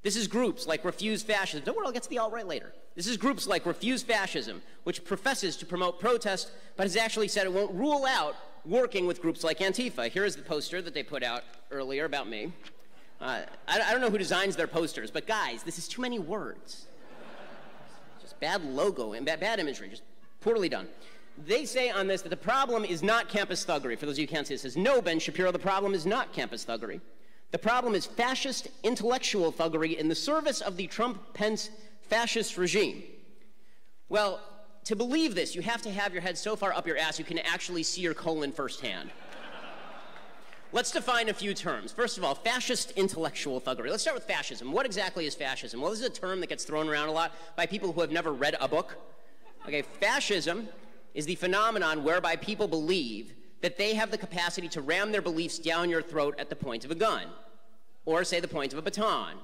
This is groups like Refuse Fascism. Don't worry, I'll get to the alt-right later. This is groups like Refuse Fascism, which professes to promote protest, but has actually said it won't rule out working with groups like Antifa. Here is the poster that they put out earlier about me. I don't know who designs their posters, but guys, this is too many words. Just bad logo and bad imagery, just poorly done. They say on this that the problem is not campus thuggery. For those of you who can't see, it says, no, Ben Shapiro, the problem is not campus thuggery. The problem is fascist intellectual thuggery in the service of the Trump-Pence fascist regime. Well, to believe this, you have to have your head so far up your ass you can actually see your colon firsthand. Let's define a few terms. First of all, fascist intellectual thuggery. Let's start with fascism. What exactly is fascism? Well, this is a term that gets thrown around a lot by people who have never read a book. Okay, fascism is the phenomenon whereby people believe that they have the capacity to ram their beliefs down your throat at the point of a gun, or say the point of a baton,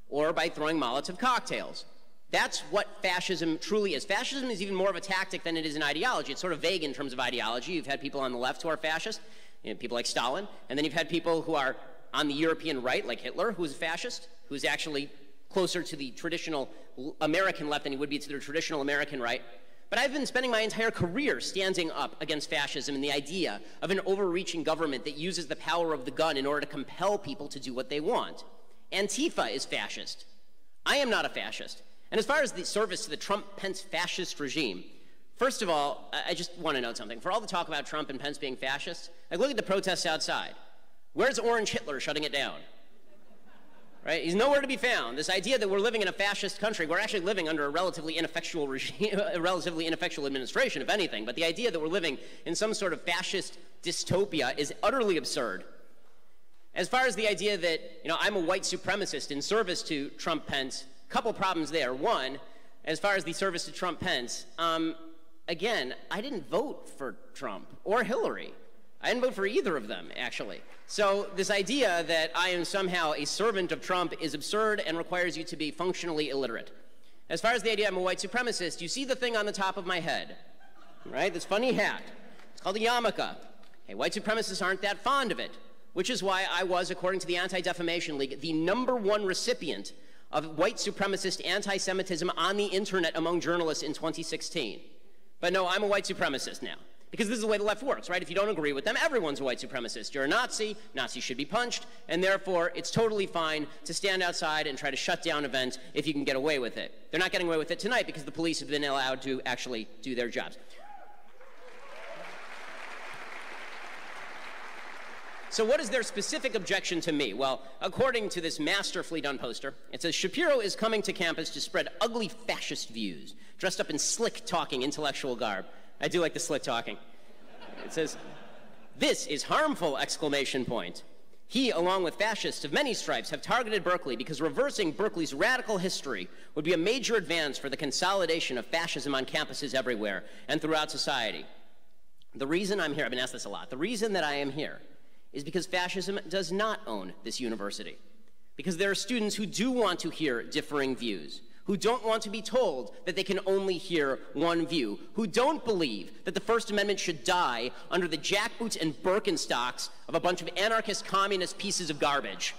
or by throwing Molotov cocktails. That's what fascism truly is. Fascism is even more of a tactic than it is an ideology. It's sort of vague in terms of ideology. You've had people on the left who are fascist, people like Stalin, and then you've had people who are on the European right, like Hitler, who's a fascist, who's actually closer to the traditional American left than he would be to the traditional American right. But I've been spending my entire career standing up against fascism and the idea of an overreaching government that uses the power of the gun in order to compel people to do what they want. Antifa is fascist. I am not a fascist. And as far as the service to the Trump-Pence fascist regime, first of all, I just want to note something. For all the talk about Trump and Pence being fascists, like look at the protests outside. Where's Orange Hitler shutting it down? Right? He's nowhere to be found. This idea that we're living in a fascist country, we're actually living under a relatively ineffectual regime, a relatively ineffectual administration, if anything, but the idea that we're living in some sort of fascist dystopia is utterly absurd. As far as the idea that, I'm a white supremacist in service to Trump-Pence, a couple problems there. One, as far as the service to Trump-Pence, again, I didn't vote for Trump or Hillary. I didn't vote for either of them, actually. So this idea that I am somehow a servant of Trump is absurd and requires you to be functionally illiterate. As far as the idea I'm a white supremacist, you see the thing on the top of my head, right? This funny hat. It's called a yarmulke. Hey, white supremacists aren't that fond of it, which is why I was, according to the Anti-Defamation League, the #1 recipient of white supremacist anti-Semitism on the internet among journalists in 2016. But no, I'm a white supremacist now. Because this is the way the left works, right? If you don't agree with them, everyone's a white supremacist. You're a Nazi, Nazis should be punched, and therefore it's totally fine to stand outside and try to shut down events if you can get away with it. They're not getting away with it tonight because the police have been allowed to actually do their jobs. So what is their specific objection to me? Well, according to this masterfully done poster, it says, Shapiro is coming to campus to spread ugly fascist views, dressed up in slick-talking intellectual garb. I do like the slick talking. It says, this is harmful, exclamation point. He, along with fascists of many stripes, have targeted Berkeley because reversing Berkeley's radical history would be a major advance for the consolidation of fascism on campuses everywhere and throughout society. The reason I'm here, I've been asked this a lot, the reason that I am here is because fascism does not own this university. Because there are students who do want to hear differing views, who don't want to be told that they can only hear one view, who don't believe that the First Amendment should die under the jackboots and Birkenstocks of a bunch of anarchist communist pieces of garbage.